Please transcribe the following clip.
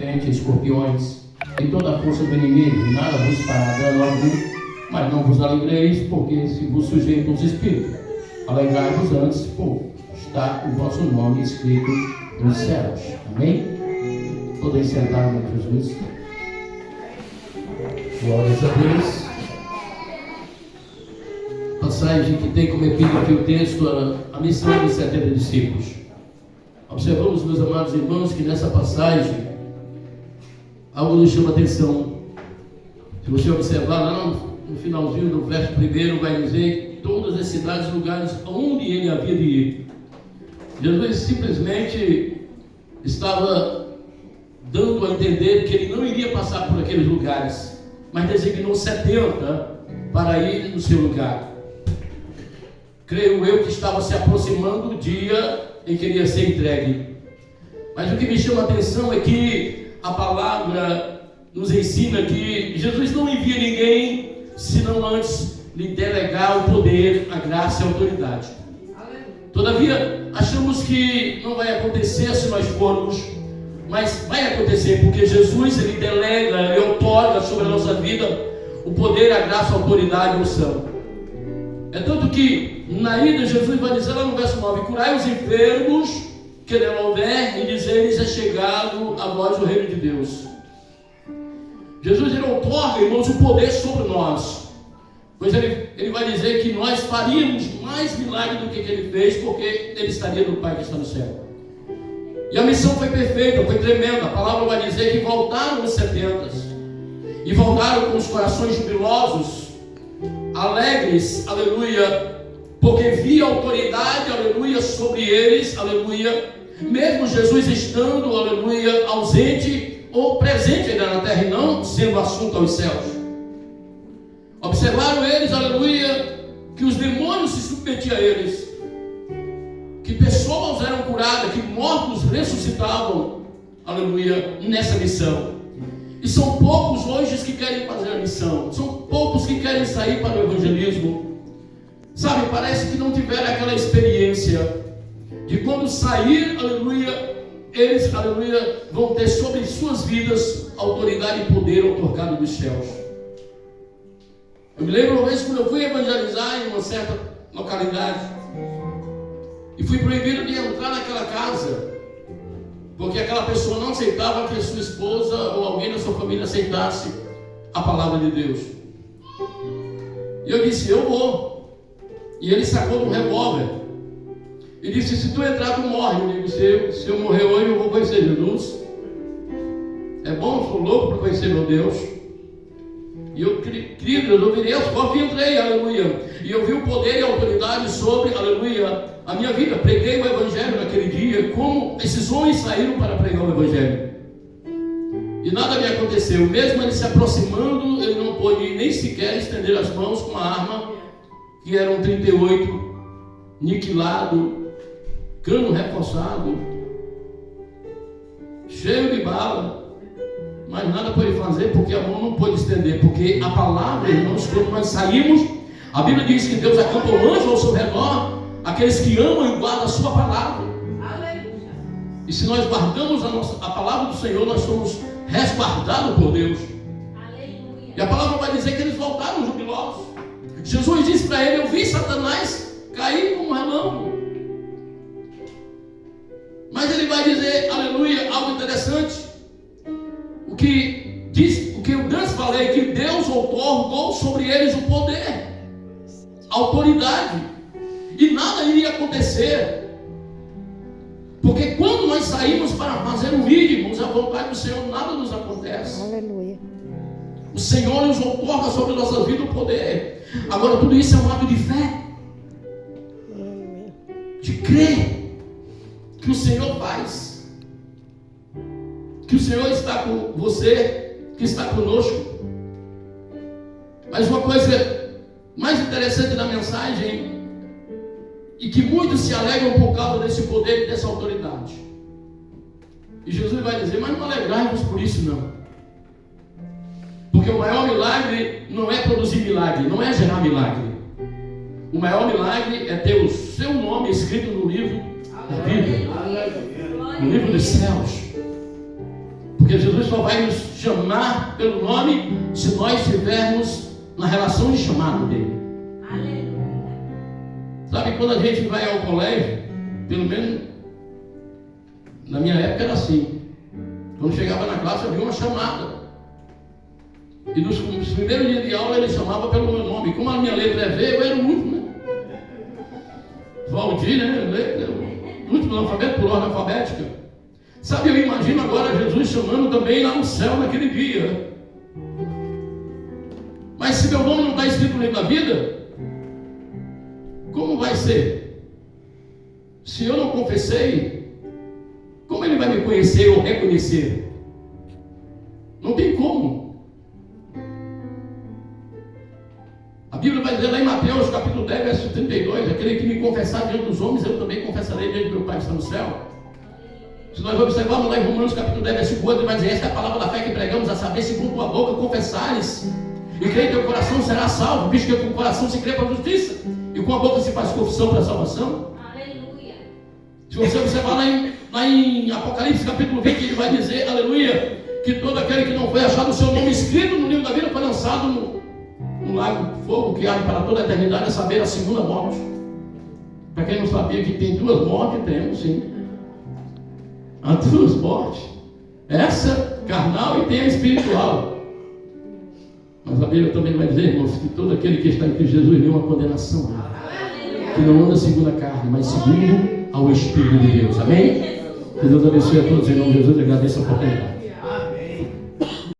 serpentes, escorpiões e toda a força do inimigo, e nada vos fará dano algum, mas não vos alegreis, porque se vos sujeitam os espíritos. Alegrai-vos antes, por está o vosso nome escrito nos céus. Amém? Podem sentar, meu Jesus. Glórias a Deus. Passagem que tem como epígrafe o texto, a missão dos 70 discípulos. Observamos, meus amados irmãos, que nessa passagem algo nos chama atenção. Se você observar lá no finalzinho do verso 1, vai dizer todas as cidades e lugares onde ele havia de ir. Jesus simplesmente estava dando a entender que ele não iria passar por aqueles lugares, mas designou 70 para ir no seu lugar. Creio eu que estava se aproximando o dia em que ele ia ser entregue. Mas o que me chama a atenção é que a palavra nos ensina que Jesus não envia ninguém senão antes lhe delegar o poder, a graça e a autoridade. Todavia, achamos que não vai acontecer se nós formos, mas vai acontecer porque Jesus, ele delega, ele outorga sobre a nossa vida o poder, a graça, a autoridade e a unção. É tanto que na ida Jesus vai dizer lá no verso 9: curai os enfermos que nela houver, e dizer-lhes é chegado a vós o reino de Deus. Jesus, ele outorga, irmãos, o poder sobre nós, pois ele vai dizer que nós faríamos mais milagre do que ele fez, porque ele estaria no Pai que está no céu. E a missão foi perfeita, foi tremenda. A palavra vai dizer que voltaram os 70 e voltaram com os corações jubilosos, alegres, aleluia, porque via autoridade, aleluia, sobre eles, aleluia, mesmo Jesus estando, aleluia, ausente ou presente ainda na terra e não sendo assunto aos céus. Observaram eles, aleluia, que os demônios se submetiam a eles, que pessoas eram curadas, que mortos ressuscitavam, aleluia, nessa missão. E são poucos hoje que querem fazer a missão, são poucos que querem sair para o evangelismo. Sabe, parece que não tiveram aquela experiência de quando sair, aleluia, eles, aleluia, vão ter sobre suas vidas autoridade e poder outorgado dos céus. Eu me lembro uma vez quando eu fui evangelizar em uma certa localidade e fui proibido de entrar naquela casa, porque aquela pessoa não aceitava que a sua esposa ou alguém da sua família aceitasse a palavra de Deus. E eu disse: eu vou. E ele sacou um revólver e disse: se tu entrar, tu morre. Eu digo: se eu morrer hoje, eu vou conhecer Jesus. É bom, eu sou louco para conhecer meu Deus. E eu, querido, eu virei as costas e entrei, aleluia. E eu vi o poder e a autoridade sobre, aleluia, a minha vida. Preguei o evangelho naquele dia, como esses homens saíram para pregar o evangelho. E nada me aconteceu. Mesmo ele se aproximando, ele não pôde nem sequer estender as mãos com a arma, que era um 38, niquilado, cano reforçado, cheio de bala. Mas nada pôde fazer, porque a mão não pôde estender, porque a palavra, irmãos, quando nós saímos, a Bíblia diz que Deus acampa um anjo ao seu redor, aqueles que amam e guardam a sua palavra. E se nós guardamos a palavra do Senhor, nós somos resguardados por Deus. E a palavra vai dizer que eles voltaram jubilosos. Jesus disse para ele: eu vi Satanás cair como um relâmpago. Mas ele vai dizer, aleluia, algo interessante. O que eu antes falei, que Deus outorgou sobre eles o poder, a autoridade, e nada iria acontecer, porque quando nós saímos para fazer o mínimo, a vontade do Senhor, nada nos acontece. Aleluia. O Senhor nos outorga sobre a nossa vida o poder. Agora, tudo isso é um ato de fé, de crer que o Senhor faz, que o Senhor está com você, que está conosco. Mas uma coisa mais interessante da mensagem, e que muitos se alegram por causa desse poder e dessa autoridade, e Jesus vai dizer: mas não alegrai-vos por isso não, porque o maior milagre não é produzir milagre, não é gerar milagre. O maior milagre é ter o seu nome escrito no livro da Bíblia, no livro dos céus. Porque Jesus só vai nos chamar pelo nome se nós estivermos na relação de chamado dele. Aleluia. Sabe, quando a gente vai ao colégio, pelo menos na minha época era assim. Quando chegava na classe havia uma chamada. E nos primeiros dias de aula ele chamava pelo meu nome. Como a minha letra é V, eu era o último, né? Valdir, né? O último no alfabeto, por ordem alfabética. Sabe, eu imagino agora Jesus chamando também lá no céu naquele dia. Mas se meu nome não está escrito no livro da vida, como vai ser? Se eu não confessei, como ele vai me conhecer ou reconhecer? Não tem como. A Bíblia vai dizer lá em Mateus capítulo 10, verso 32, aquele que me confessar diante dos homens, eu também confessarei diante do meu Pai que está no céu. Se nós observarmos lá em Romanos capítulo 10, versículo 8, ele vai dizer: esta é a palavra da fé que pregamos, a saber, se com tua boca confessares e crê em teu coração, será salvo, visto que com o coração se crê para a justiça e com a boca se faz confissão para a salvação. Aleluia. Se você observar lá em Apocalipse capítulo 20, ele vai dizer, aleluia, que todo aquele que não foi achado o seu nome escrito no livro da vida foi lançado no lago de fogo que arde para toda a eternidade, a saber, a segunda morte. Para quem não sabia que tem duas mortes, temos sim. Há duas mortes. Essa carnal e tem a espiritual. Mas a Bíblia também vai dizer, irmãos, que todo aquele que está em Cristo Jesus viu uma condenação. Que não anda segundo a carne, mas segundo ao Espírito de Deus. Amém? Que Deus abençoe a todos em nome de Jesus e agradeço a oportunidade.